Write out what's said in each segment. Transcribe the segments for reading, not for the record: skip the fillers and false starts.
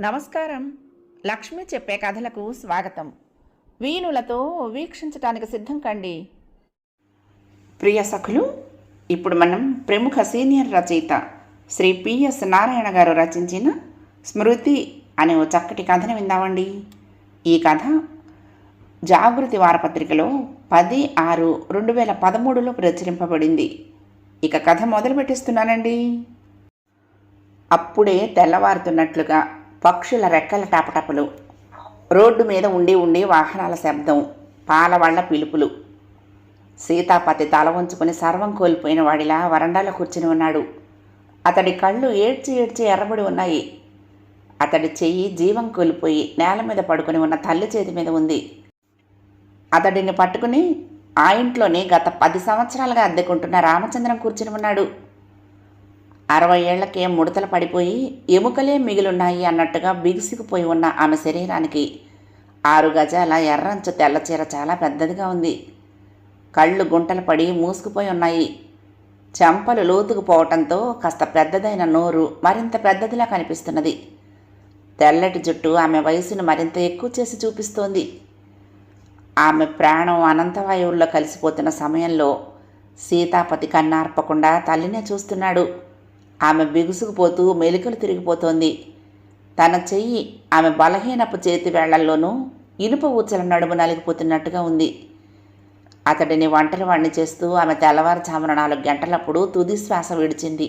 నమస్కారం. లక్ష్మి చెప్పే కథలకు స్వాగతం. వీణులతో వీక్షించటానికి సిద్ధం కండి. ప్రియ సఖులు, ఇప్పుడు మనం ప్రముఖ సీనియర్ రచయిత శ్రీ పిఎస్ నారాయణ గారు రచించిన స్మృతి అనే ఓ చక్కటి కథను విందామండి. ఈ కథ జాగృతి వారపత్రికలో 10/6/2013లో ప్రచురింపబడింది. ఇక కథ మొదలు పెట్టిస్తున్నానండి. అప్పుడే తెల్లవారుతున్నట్లుగా పక్షుల రెక్కల టపటపలు, రోడ్డు మీద ఉండి ఉండి వాహనాల శబ్దం, పాలవాళ్ల పిలుపులు. సీతాపతి తల వంచుకుని సర్వం కోల్పోయిన వాడిలా వరండాలో కూర్చుని ఉన్నాడు. అతడి కళ్ళు ఏడ్చి ఏడ్చి ఎర్రబడి ఉన్నాయి. అతడి చెయ్యి జీవం కోల్పోయి నేల మీద పడుకుని ఉన్న తల్లి చేతి మీద ఉంది. అతడిని పట్టుకుని ఆ ఇంట్లోనే గత 10 సంవత్సరాలుగా అద్దెకుంటున్న రామచంద్రం కూర్చుని ఉన్నాడు. 60 ఏళ్లకే ముడతలు పడిపోయి ఎముకలే మిగిలిన్నాయి అన్నట్టుగా బిగుసుకుపోయి ఉన్న ఆమె శరీరానికి 6 గజాల ఎర్రంచు తెల్లచీర చాలా పెద్దదిగా ఉంది. కళ్ళు గుంటలు పడి మూసుకుపోయి ఉన్నాయి. చెంపలు లోతుకుపోవటంతో కాస్త పెద్దదైన నోరు మరింత పెద్దదిలా కనిపిస్తున్నది. తెల్లటి జుట్టు ఆమె వయసును మరింత ఎక్కువ చేసి చూపిస్తోంది. ఆమె ప్రాణం అనంతవాయువుల్లో కలిసిపోతున్న సమయంలో సీతాపతి కన్నార్పకుండా తల్లినే చూస్తున్నాడు. ఆమె బిగుసుకుపోతూ మెలికలు తిరిగిపోతోంది. తన చెయ్యి ఆమె బలహీనపు చేతి వేళ్లల్లోనూ ఇనుప ఊచల నడుము నలిగిపోతున్నట్టుగా ఉంది. అతడిని ఒంటరివాణ్ణి చేస్తూ ఆమె తెల్లవారుజామున 4 గంటలప్పుడు తుది శ్వాస విడిచింది.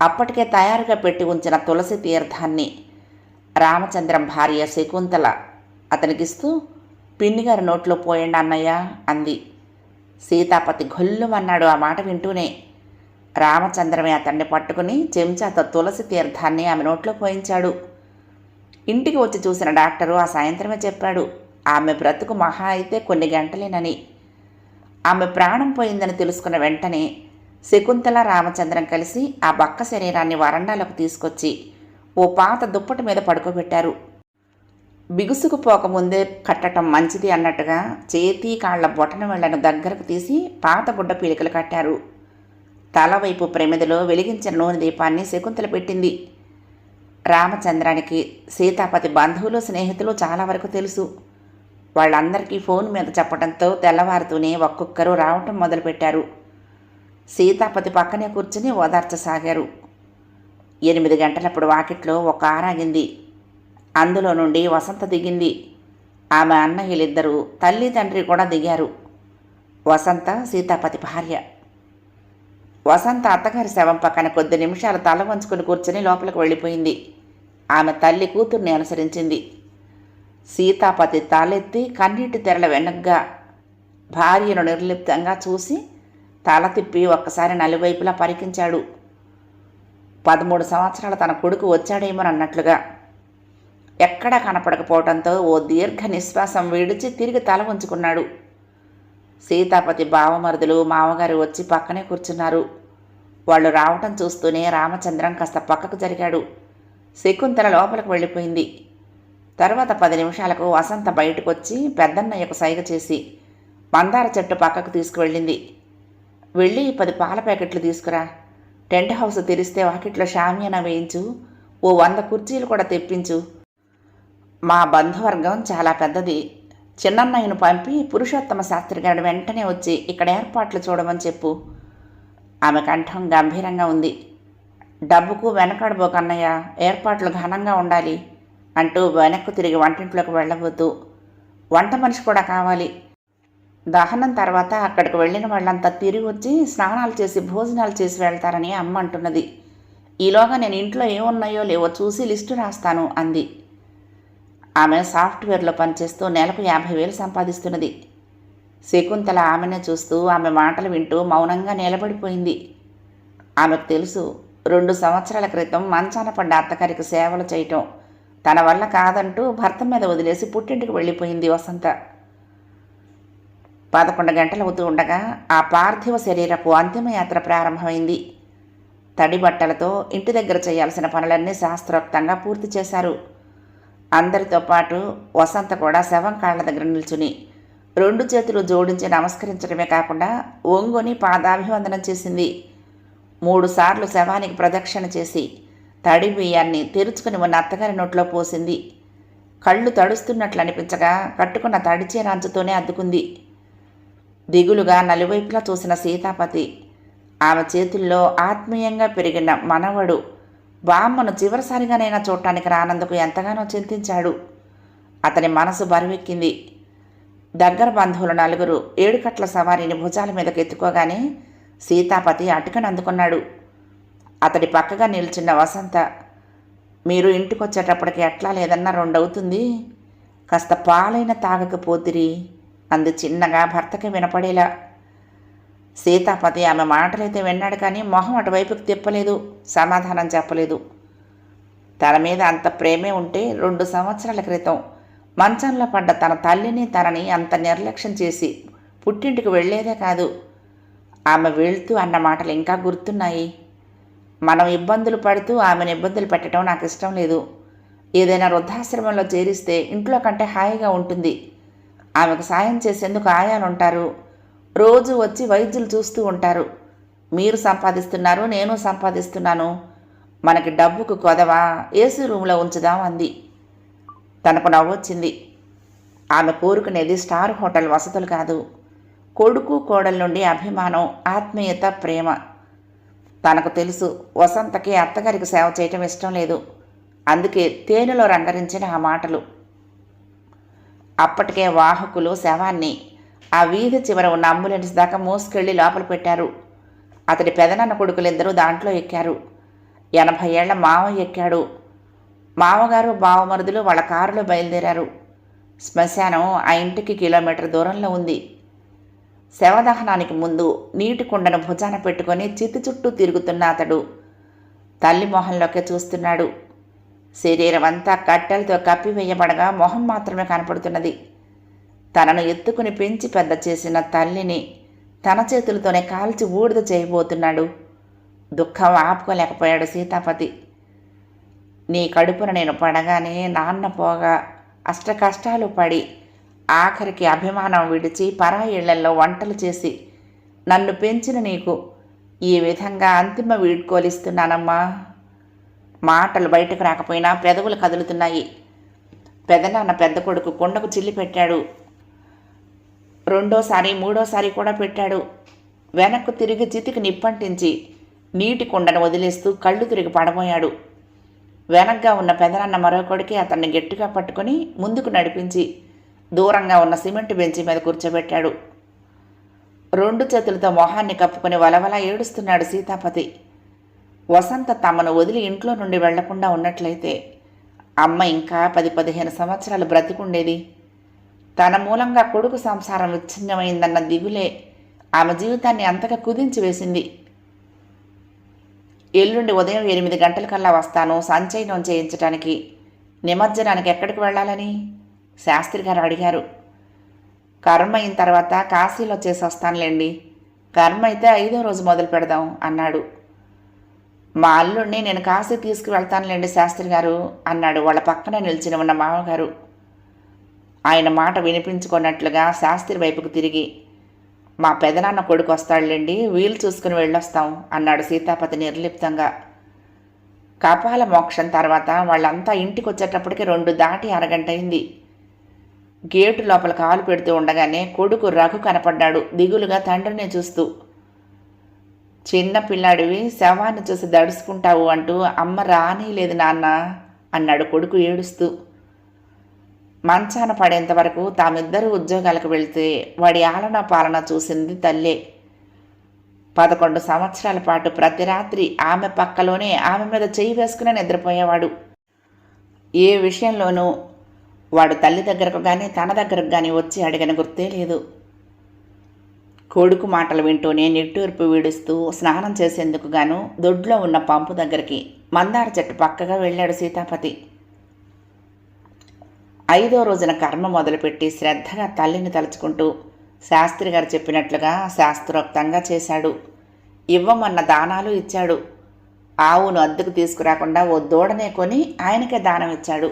అప్పటికే తయారుగా పెట్టి ఉంచిన తులసి తీర్థాన్ని రామచంద్రం భార్య శకుంతల అతనికిస్తూ, పిన్నిగారి నోట్లో పోయండి అన్నయ్య అంది. సీతాపతి గొల్లుమన్నాడు ఆ మాట వింటూనే. రామచంద్రమే అతన్ని పట్టుకుని చెంచాతో తులసి తీర్థాన్ని ఆమె నోట్లో పోయించాడు. ఇంటికి వచ్చి చూసిన డాక్టరు ఆ సాయంత్రమే చెప్పాడు, ఆమె బ్రతుకు మహా అయితే కొన్ని గంటలేనని. ఆమె ప్రాణం పోయిందని తెలుసుకున్న వెంటనే శకుంతల రామచంద్రం కలిసి ఆ బక్క శరీరాన్ని వరండాలోకి తీసుకొచ్చి ఓ పాత దుప్పటి మీద పడుకోబెట్టారు. బిగుసుకుపోకముందే కట్టడం మంచిది అన్నట్టుగా చేతి కాళ్ల బొటన వేళ్లను దగ్గరకు తీసి పాత గుడ్డ పీలికలు కట్టారు. తలవైపు ప్రమిదలో వెలిగించిన నూనె దీపాన్ని శకుంతల పెట్టింది. రామచంద్రానికి సీతాపతి బంధువులు స్నేహితులు చాలా వరకు తెలుసు. వాళ్ళందరికీ ఫోన్ మీద చెప్పడంతో తెల్లవారుతూనే ఒక్కొక్కరు రావటం మొదలుపెట్టారు. సీతాపతి పక్కనే కూర్చుని ఓదార్చసాగారు. 8 గంటలప్పుడు వాకిట్లో ఒక ఆరాగింది. అందులో నుండి వసంత దిగింది. ఆమె అన్నయ్యలిద్దరూ తల్లి తండ్రి కూడా దిగారు. వసంత సీతాపతి భార్య. వసంత అత్తగారి శవం పక్కన కొద్ది నిమిషాలు తల వంచుకుని కూర్చుని లోపలికి వెళ్ళిపోయింది. ఆమె తల్లి కూతుర్ని అనుసరించింది. సీతాపతి తలెత్తి కన్నీటి తెరల వెనగ్గా భార్యను నిర్లిప్తంగా చూసి తల తిప్పి ఒక్కసారి నలువైపులా పరికించాడు. 13 సంవత్సరాల తన కొడుకు వచ్చాడేమోనన్నట్లుగా. ఎక్కడా కనపడకపోవడంతో ఓ దీర్ఘ నిశ్వాసం విడిచి తిరిగి తల ఉంచుకున్నాడు. సీతాపతి బావమరుదులు మామగారు వచ్చి పక్కనే కూర్చున్నారు. వాళ్ళు రావటం చూస్తూనే రామచంద్రం కాస్త పక్కకు జరిగాడు. శకుంతల లోపలికి వెళ్ళిపోయింది. తర్వాత 10 నిమిషాలకు వసంత బయటకు వచ్చి పెద్దన్నయ్యకు సైగ చేసి మందార చెట్టు పక్కకు తీసుకువెళ్ళింది. వెళ్ళి 10 పాల ప్యాకెట్లు తీసుకురా, టెంట్ హౌస్ తెరిస్తే వాకిట్లో షామియానా వేయించు, ఓ 100 కుర్చీలు కూడా తెప్పించు. మా బంధువర్గం చాలా పెద్దది. చిన్నన్నయ్యను పంపి పురుషోత్తమ శాస్త్రి గారు వెంటనే వచ్చి ఇక్కడ ఏర్పాట్లు చూడమని చెప్పు. ఆమె కంఠం గంభీరంగా ఉంది. డబ్బుకు వెనకాడబోకన్నయ్య, ఏర్పాట్లు ఘనంగా ఉండాలి అంటూ వెనక్కు తిరిగి వంటింట్లోకి వెళ్ళవద్దు. వంట మనిషి కూడా కావాలి. దహనం తర్వాత అక్కడికి వెళ్ళిన వాళ్ళంతా తిరిగి వచ్చి స్నానాలు చేసి భోజనాలు చేసి వెళ్తారని అమ్మ అంటున్నది. ఈలోగా నేను ఇంట్లో ఏమున్నాయో లేవో చూసి లిస్టు రాస్తాను అంది. ఆమె సాఫ్ట్వేర్లో పనిచేస్తూ నెలకు 50,000 సంపాదిస్తున్నది. శకుంతల ఆమెనే చూస్తూ ఆమె మాటలు వింటూ మౌనంగా నిలబడిపోయింది. ఆమెకు తెలుసు, 2 సంవత్సరాల క్రితం మంచాన పడ్డ అత్తగారికి సేవలు చేయటం తన వల్ల కాదంటూ భర్త మీద వదిలేసి పుట్టింటికి వెళ్ళిపోయింది వసంత. 11 గంటలవుతూ ఉండగా ఆ పార్థివ శరీరపు అంతిమయాత్ర ప్రారంభమైంది. తడి బట్టలతో ఇంటి దగ్గర చేయాల్సిన పనులన్నీ శాస్త్రోక్తంగా పూర్తి చేశారు. అందరితో పాటు వసంత కూడా శవం కాళ్ల దగ్గర నిల్చుని 2 చేతులు జోడించి నమస్కరించడమే కాకుండా ఒంగొని పాదాభివందనం చేసింది. 3 సార్లు శవానికి ప్రదక్షిణ చేసి తడి బియ్యాన్ని తెరుచుకుని ఉన్న అత్తగారి నోట్లో పోసింది. కళ్ళు తడుస్తున్నట్లు అనిపించగా కట్టుకున్న తడిచే రంచుతోనే అద్దుకుంది. దిగులుగా నలువైపులా చూసిన సీతాపతి ఆమె చేతుల్లో ఆత్మీయంగా పెరిగిన మనవడు బామ్మను చివరిసారిగానైనా చూడటానికి రానందుకు ఎంతగానో చింతించాడు. అతని మనసు బరువెక్కింది. దగ్గర బంధువులు నలుగురు ఏడుకట్ల సవారీని భుజాల మీదకి ఎత్తుకోగానే సీతాపతి అటుకని అందుకున్నాడు. అతడి పక్కగా నిల్చున్న వసంత, మీరు ఇంటికొచ్చేటప్పటికి ఎట్లా లేదన్నా 2 అవుతుంది, కాస్త పాలైన తాగకపోతిరి అంది చిన్నగా భర్తకి వినపడేలా. సీతాపతి ఆమె మాటలైతే విన్నాడు కానీ మొహం అటువైపుకి తిప్పలేదు, సమాధానం చెప్పలేదు. తన మీద అంత ప్రేమే ఉంటే 2 సంవత్సరాల క్రితం మంచంలో పడ్డ తన తల్లిని తనని అంత నిర్లక్ష్యం చేసి పుట్టింటికి వెళ్లేదే కాదు. ఆమె వెళ్తూ అన్న మాటలు ఇంకా గుర్తున్నాయి. మనం ఇబ్బందులు పడుతూ ఆమెను ఇబ్బందులు పెట్టడం నాకు ఇష్టం లేదు. ఏదైనా వృద్ధాశ్రమంలో చేరిస్తే ఇంట్లో కంటే హాయిగా ఉంటుంది. ఆమెకు సాయం చేసేందుకు ఆయాలుంటారు, రోజు వచ్చి వైద్యులు చూస్తూ ఉంటారు. మీరు సంపాదిస్తున్నారు, నేను సంపాదిస్తున్నాను, మనకి డబ్బుకు కొదవా, ఏసీ రూమ్లో ఉంచుదాం అంది. తనకు నవ్వొచ్చింది. ఆమె కోరుకునేది స్టార్ హోటల్ వసతులు కాదు, కొడుకు కోడల నుండి అభిమానం, ఆత్మీయత, ప్రేమ. తనకు తెలుసు వసంతకి అత్తగారికి సేవ చేయటం ఇష్టం లేదు. అందుకే తేనెలో రంగరించిన ఆ మాటలు. అప్పటికే వాహకులు శవాన్ని ఆ వీధి చివర ఉన్న అంబులెన్స్ దాకా మోసుకెళ్లి లోపల పెట్టారు. అతడి పెదనాన్న కొడుకులిద్దరూ దాంట్లో ఎక్కారు. 80 ఏళ్ల మావయ్య ఎక్కాడు. మామగారు బావమరుదులు వాళ్ళ కారులో బయలుదేరారు. శ్మశానం ఆ ఇంటికి కిలోమీటర్ దూరంలో ఉంది. శవదహనానికి ముందు నీటి కుండను భుజాన పెట్టుకొని చితి చుట్టూ తిరుగుతున్న అతడు తల్లి మొహంలోకే చూస్తున్నాడు. శరీరం అంతా కట్టెలతో కప్పివేయబడగా మొహం మాత్రమే కనపడుతున్నది. తనను ఎత్తుకుని పెంచి పెద్ద చేసిన తల్లిని తన చేతులతోనే కాల్చి బూడిద చేయబోతున్నాడు. దుఃఖం ఆపుకోలేకపోయాడు సీతాపతి. నీ కడుపున నేను పడగానే నాన్న పోగా అష్ట కష్టాలు పడి ఆఖరికి అభిమానం విడిచి పరాయి ఇళ్లల్లో వంటలు చేసి నన్ను పెంచిన నీకు ఈ విధంగా అంతిమ వీడ్కోలిస్తున్నానమ్మా. మాటలు బయటకు రాకపోయినా పెదవులు కదులుతున్నాయి. పెదనాన్న పెద్ద కొడుకు కుండకు చిల్లి పెట్టాడు. 2ోసారి 3ోసారి కూడా పెట్టాడు. వెనక్కు తిరిగి చితికి నిప్పంటించి నీటి కుండను వదిలేస్తూ కళ్ళు తిరిగి పడబోయాడు. వెనక్గా ఉన్న పెదనాన్న మరో కొడుకి అతన్ని గట్టిగా పట్టుకుని ముందుకు నడిపించి దూరంగా ఉన్న సిమెంట్ బెంచి మీద కూర్చోబెట్టాడు. 2 చేతులతో మొహాన్ని కప్పుకొని వలవల ఏడుస్తున్నాడు సీతాపతి. వసంత తమను వదిలి ఇంట్లో నుండి వెళ్లకుండా ఉన్నట్లయితే అమ్మ ఇంకా 10-15 సంవత్సరాలు బ్రతికుండేది. తన మూలంగా కొడుకు సంసారం విచ్ఛిన్నమైందన్న దిగులే ఆమె జీవితాన్ని అంతగా కుదించి వేసింది. ఎల్లుండి ఉదయం 8 గంటలకల్లా వస్తాను సంచయనం చేయించటానికి. నిమజ్జనానికి ఎక్కడికి వెళ్ళాలని శాస్త్రి గారు అడిగారు. కర్మ అయిన తర్వాత కాశీలో చేసి వస్తానులేండి. కర్మ అయితే 5వ రోజు మొదలు పెడదాం అన్నాడు. మా అల్లుడిని నేను కాశీ తీసుకువెళ్తానులేండి శాస్త్రి గారు అన్నాడు వాళ్ళ పక్కన నిలిచిన ఉన్న మామగారు. ఆయన మాట వినిపించుకున్నట్లుగా శాస్త్రి వైపుకు తిరిగి, మా పెదనాన్న కొడుకు వస్తాడులేండి, వీలు చూసుకుని వెళ్ళొస్తాం అన్నాడు సీతాపతి నిర్లిప్తంగా. కపాల మోక్షం తర్వాత వాళ్ళంతా ఇంటికి వచ్చేటప్పటికి 2 దాటి అరగంట అయింది. గేటు లోపల కాలు పెడుతూ ఉండగానే కొడుకు రఘు కనపడ్డాడు దిగులుగా తండ్రిని చూస్తూ. చిన్న పిల్లాడివి శవాన్ని చూసి దడుచుకుంటావు అంటూ అమ్మ రానీలేదు నాన్న అన్నాడు కొడుకు ఏడుస్తూ. మంచాన పడేంత వరకు తామిద్దరూ ఉద్యోగాలకు వెళ్తే వాడి ఆలన పాలన చూసింది తల్లే. 11 సంవత్సరాల పాటు ప్రతి రాత్రి ఆమె పక్కలోనే ఆమె మీద చేయి వేసుకునే నిద్రపోయేవాడు. ఏ విషయంలోనూ వాడు తల్లి దగ్గరకు కానీ తన దగ్గరకు కానీ వచ్చి అడిగిన గుర్తే లేదు. కొడుకు మాటలు వింటూనే నిట్టూర్పు వీడుస్తూ స్నానం చేసేందుకు గాను దొడ్లో ఉన్న పంపు దగ్గరికి మందార చెట్టు పక్కగా వెళ్ళాడు సీతాపతి. 5వ రోజున కర్మ మొదలుపెట్టి శ్రద్ధగా తల్లిని తలుచుకుంటూ శాస్త్రి గారు చెప్పినట్లుగా శాస్త్రోక్తంగా చేశాడు. ఇవ్వమన్న దానాలు ఇచ్చాడు. ఆవును అద్దెకు తీసుకురాకుండా ఓ దూడనే కొని ఆయనకే దానం ఇచ్చాడు.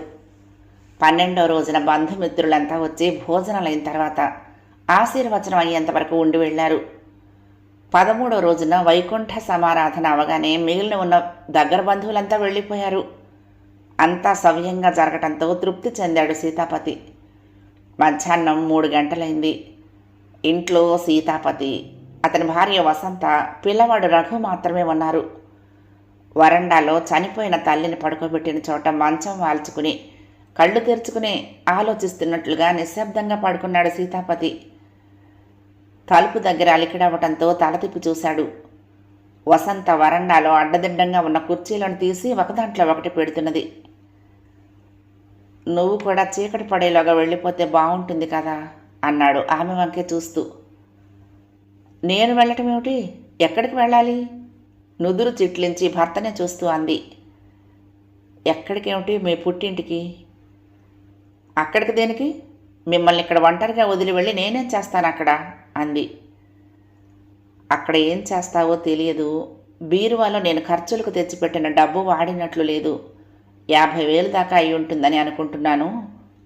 12వ రోజున బంధుమిత్రులంతా వచ్చి భోజనాలైన తర్వాత ఆశీర్వచనం అయ్యేంత వరకు ఉండి వెళ్ళారు. 13వ రోజున వైకుంఠ సమారాధన అవగానే మిగిలిన ఉన్న దగ్గర బంధువులంతా వెళ్ళిపోయారు. అంతా సవ్యంగా జరగటంతో తృప్తి చెందాడు సీతాపతి. మధ్యాహ్నం 3 గంటలైంది. ఇంట్లో సీతాపతి, అతని భార్య వసంత, పిల్లవాడు రఘు మాత్రమే ఉన్నారు. వరండాలో చనిపోయిన తల్లిని పడుకోబెట్టిన చోట మంచం వాల్చుకుని కళ్ళు తెరుచుకుని ఆలోచిస్తున్నట్లుగా నిశ్శబ్దంగా పడుకున్నాడు సీతాపతి. తలుపు దగ్గర అలికిడవటంతో తల తిప్పి చూశాడు. వసంత వరండాలో అడ్డదిడ్డంగా ఉన్న కుర్చీలను తీసి ఒకదాంట్లో ఒకటి పెడుతున్నది. నువ్వు కూడా చీకటి పడేలోగా వెళ్ళిపోతే బాగుంటుంది కదా అన్నాడు ఆమె వంకే చూస్తూ. నేను వెళ్ళటం ఏమిటి? ఎక్కడికి వెళ్ళాలి? నుదురు చిట్లించి భర్తనే చూస్తూ అంది. ఎక్కడికేమిటి? మీ పుట్టింటికి. అక్కడికి దేనికి? మిమ్మల్ని ఇక్కడ ఒంటరిగా వదిలి వెళ్ళి నేనేం చేస్తాను అక్కడ అంది. అక్కడ ఏం చేస్తావో తెలియదు. బీరువాలో నేను ఖర్చులకు తెచ్చిపెట్టిన డబ్బు వాడినట్లు లేదు. 50,000 దాకా అయి ఉంటుందని అనుకుంటున్నాను.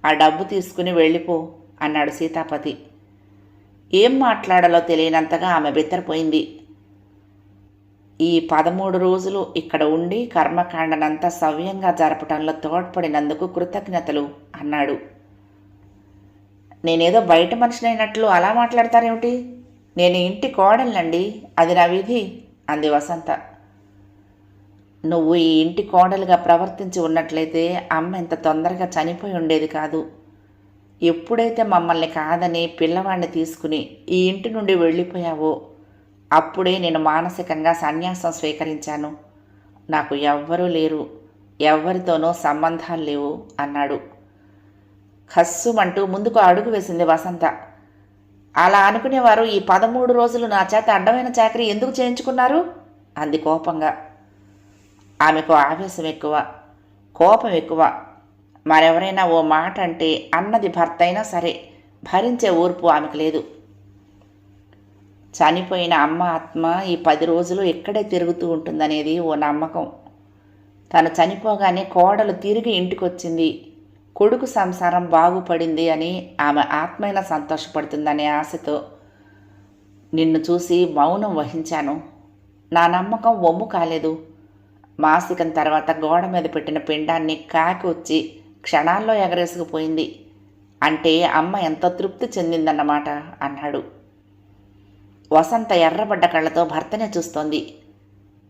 ఆ డబ్బు తీసుకుని వెళ్ళిపో అన్నాడు సీతాపతి. ఏం మాట్లాడాలో తెలియనంతగా ఆమె బిత్తరపోయింది. ఈ 13 రోజులు ఇక్కడ ఉండి కర్మకాండనంతా సవ్యంగా జరపటంలో తోడ్పడినందుకు కృతజ్ఞతలు అన్నాడు. నేనేదో బయట మనిషినైనట్లు అలా మాట్లాడతారేమిటి? నేను ఇంటి కోడలండి, అది నా విధి అంది వసంత. నువ్వు ఈ ఇంటి కోడలుగా ప్రవర్తించి ఉన్నట్లయితే అమ్మ ఇంత తొందరగా చనిపోయి ఉండేది కాదు. ఎప్పుడైతే మమ్మల్ని కాదని పిల్లవాడిని తీసుకుని ఈ ఇంటి నుండి వెళ్ళిపోయావో అప్పుడే నేను మానసికంగా సన్యాసం స్వీకరించాను. నాకు ఎవ్వరూ లేరు, ఎవ్వరితోనూ సంబంధాలు లేవు అన్నాడు. ఖస్సుమంటూ ముందుకు అడుగు వేసింది వసంత. అలా అనుకునేవారు ఈ 13 రోజులు నా చేత అడ్డమైన చాకరీ ఎందుకు చేయించుకున్నారు అంది కోపంగా. ఆమెకు ఆవేశం ఎక్కువ, కోపం ఎక్కువ. మరెవరైనా ఓ మాట అంటే అన్నది భర్త అయినా సరే భరించే ఓర్పు ఆమెకు లేదు. చనిపోయిన అమ్మ ఆత్మ ఈ 10 రోజులు ఇక్కడే తిరుగుతూ ఉంటుందనేది ఓ నమ్మకం. తను చనిపోగానే కోడలు తిరిగి ఇంటికొచ్చింది, కొడుకు సంసారం బాగుపడింది అని ఆమె ఆత్మైన సంతోషపడుతుందనే ఆశతో నిన్ను చూసి మౌనం వహించాను. నా నమ్మకం వమ్ము కాలేదు. మాసికం తర్వాత గోడ మీద పెట్టిన పిండాన్ని కాకి వచ్చి క్షణాల్లో ఎగరేసుకుపోయింది. అంటే అమ్మ ఎంత తృప్తి చెందిందన్నమాట అన్నాడు. వసంత ఎర్రబడ్డ కళ్ళతో భర్తనే చూస్తోంది.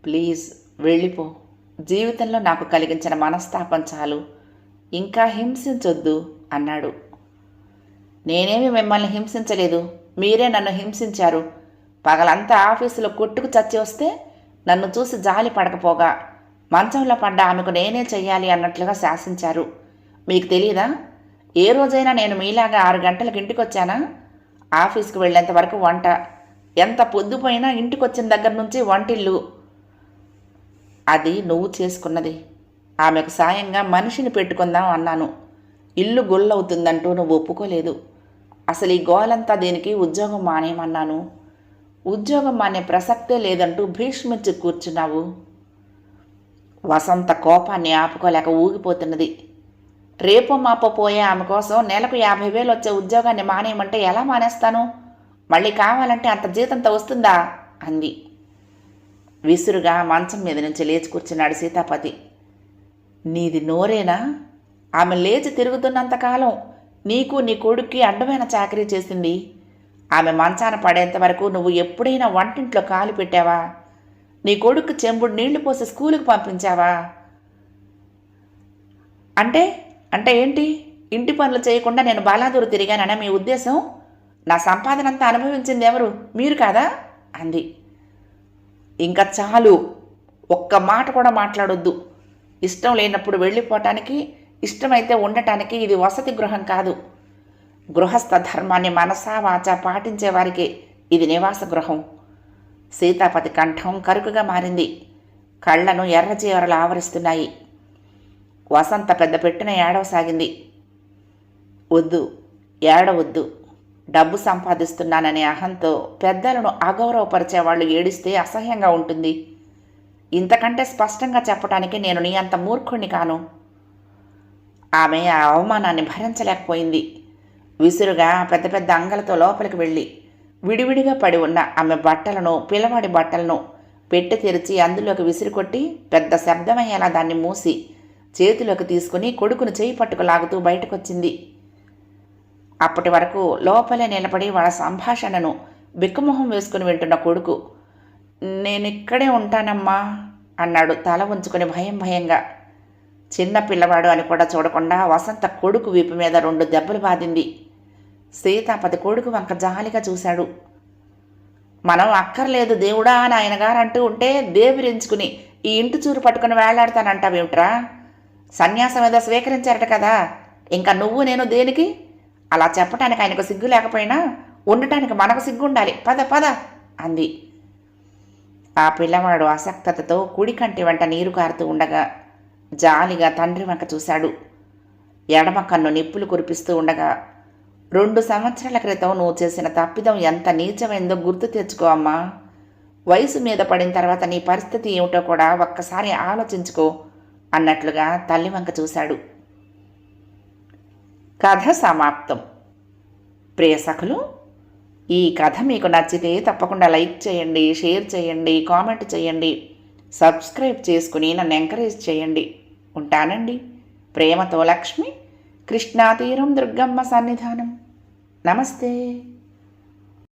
ప్లీజ్ వెళ్ళిపో. జీవితంలో నాకు కలిగించిన మనస్తాపం చాలు, ఇంకా హింసించొద్దు అన్నాడు. నేనేమి మిమ్మల్ని హింసించలేదు, మీరే నన్ను హింసించారు. పగలంతా ఆఫీసులో కొట్టుకు చచ్చి వస్తే నన్ను చూసి జాలి పడకపోగా మంచంలో పడ్డ ఆమెకు నేనే చెయ్యాలి అన్నట్లుగా శాసించారు. మీకు తెలీదా? ఏ రోజైనా నేను మీలాగా 6 గంటలకు ఇంటికొచ్చానా? ఆఫీస్కి వెళ్ళేంత వరకు వంట, ఎంత పొద్దుపోయినా ఇంటికొచ్చిన దగ్గర నుంచి వంటిల్లు. అది నువ్వు చేసుకున్నది. ఆమెకు సాయంగా మనిషిని పెట్టుకుందాం అన్నాను. ఇల్లు గొల్లవుతుందంటూ నువ్వు ఒప్పుకోలేదు. అసలు ఈ గోలంతా దీనికి ఉద్యోగం మానేయమన్నాను. ఉద్యోగం మానే ప్రసక్తే లేదంటూ భీష్మించి కూర్చున్నావు. వసంత కోపాన్ని ఆపుకోలేక ఊగిపోతున్నది. రేపో మాపో పోయే ఆమె కోసం నెలకు 50,000 వచ్చే ఉద్యోగాన్ని మానేయమంటే ఎలా మానేస్తాను? మళ్ళీ కావాలంటే అంత జీతంతో వస్తుందా అంది. విసురుగా మంచం మీద నుంచి లేచి కూర్చున్నాడు సీతాపతి. నీది నోరేనా? ఆమె లేచి తిరుగుతున్నంతకాలం నీకు నీ కొడుక్కి అడ్డమైన చాకరీ చేసింది. ఆమె మంచాన పడేంత వరకు నువ్వు ఎప్పుడైనా వంటింట్లో కాలు పెట్టావా? నీ కొడుకు చెంబుడు నీళ్లు పోసి స్కూలుకి పంపించావా? అంటే అంటే ఏంటి? ఇంటి పనులు చేయకుండా నేను బాలాదూరు తిరిగానన్నా మీ ఉద్దేశం? నా సంపాదనంతా అనుభవించింది ఎవరు? మీరు కాదా అంది. ఇంకా చాలు, ఒక్క మాట కూడా మాట్లాడొద్దు. ఇష్టం లేనప్పుడు వెళ్ళిపోవటానికి, ఇష్టమైతే ఉండటానికి ఇది వసతి గృహం కాదు. గృహస్థ ధర్మాన్ని మనసా వాచా పాటించేవారికి ఇది నివాస గృహం. సీతాపతి కంఠం కరుకుగా మారింది. కళ్లను ఎర్రచీవరలు ఆవరిస్తున్నాయి. వసంత పెద్ద పెట్టిన ఏడవసాగింది. వద్దు, ఏడవద్దు. డబ్బు సంపాదిస్తున్నాననే అహంతో పెద్దలను అగౌరవపరిచేవాళ్ళు ఏడిస్తే అసహ్యంగా ఉంటుంది. ఇంతకంటే స్పష్టంగా చెప్పడానికి నేను నీ అంత మూర్ఖుణ్ణి కాను. ఆమె ఆ అవమానాన్ని భరించలేకపోయింది. విసురుగా పెద్ద పెద్ద అంగలతో లోపలికి వెళ్ళి విడివిడిగా పడి ఉన్న ఆమె బట్టలను, పిల్లవాడి బట్టలను పెట్టె తెరిచి అందులోకి విసిరికొట్టి పెద్ద శబ్దమయ్యేలా దాన్ని మూసి చేతిలోకి తీసుకుని కొడుకును చేయి పట్టుకు లాగుతూ బయటకొచ్చింది. అప్పటి వరకు లోపలే నిలబడి వాళ్ళ సంభాషణను బిక్కుమొహం వేసుకుని వింటున్న కొడుకు, నేనిక్కడే ఉంటానమ్మా అన్నాడు తల ఉంచుకుని భయంగా. చిన్న పిల్లవాడు అని కూడా చూడకుండా వసంత కొడుకు వీపు మీద 2 దెబ్బలు బాదింది. సీతాపతి కొడుకు వంక జాలిగా చూశాడు. మనం అక్కర్లేదు దేవుడా అని ఆయన గారు అంటూ ఉంటే దేవిరించుకుని ఈ ఇంటి చూరు పట్టుకుని వేలాడతానంటావేమిట్రా? సన్యాసం ఏదో స్వీకరించారట కదా, ఇంకా నువ్వు నేను దేనికి? అలా చెప్పటానికి ఆయనకు సిగ్గు లేకపోయినా ఉండటానికి మనకు సిగ్గుండాలి. పద పద అంది. ఆ పిల్లవాడు అసక్తతతో కుడి కంటి వెంట నీరు కారుతూ ఉండగా జాలిగా తండ్రి వంక చూశాడు. ఎడమ కన్ను నిప్పులు కురిపిస్తూ ఉండగా, 2 సంవత్సరాల క్రితం నువ్వు చేసిన తప్పిదం ఎంత నీచమైందో గుర్తు తెచ్చుకో అమ్మా. వయసు మీద పడిన తర్వాత నీ పరిస్థితి ఏమిటో కూడా ఒక్కసారి ఆలోచించుకో అన్నట్లుగా తల్లి వంక చూశాడు. కథ సమాప్తం. ప్రియ సఖులు, ఈ కథ మీకు నచ్చితే తప్పకుండా లైక్ చేయండి, షేర్ చేయండి, కామెంట్ చేయండి, సబ్స్క్రైబ్ చేసుకుని నన్ను ఎంకరేజ్ చేయండి. ఉంటానండి. ప్రేమతో లక్ష్మి, కృష్ణా తీరం దుర్గమ్మ సన్నిధానం. నమస్తే.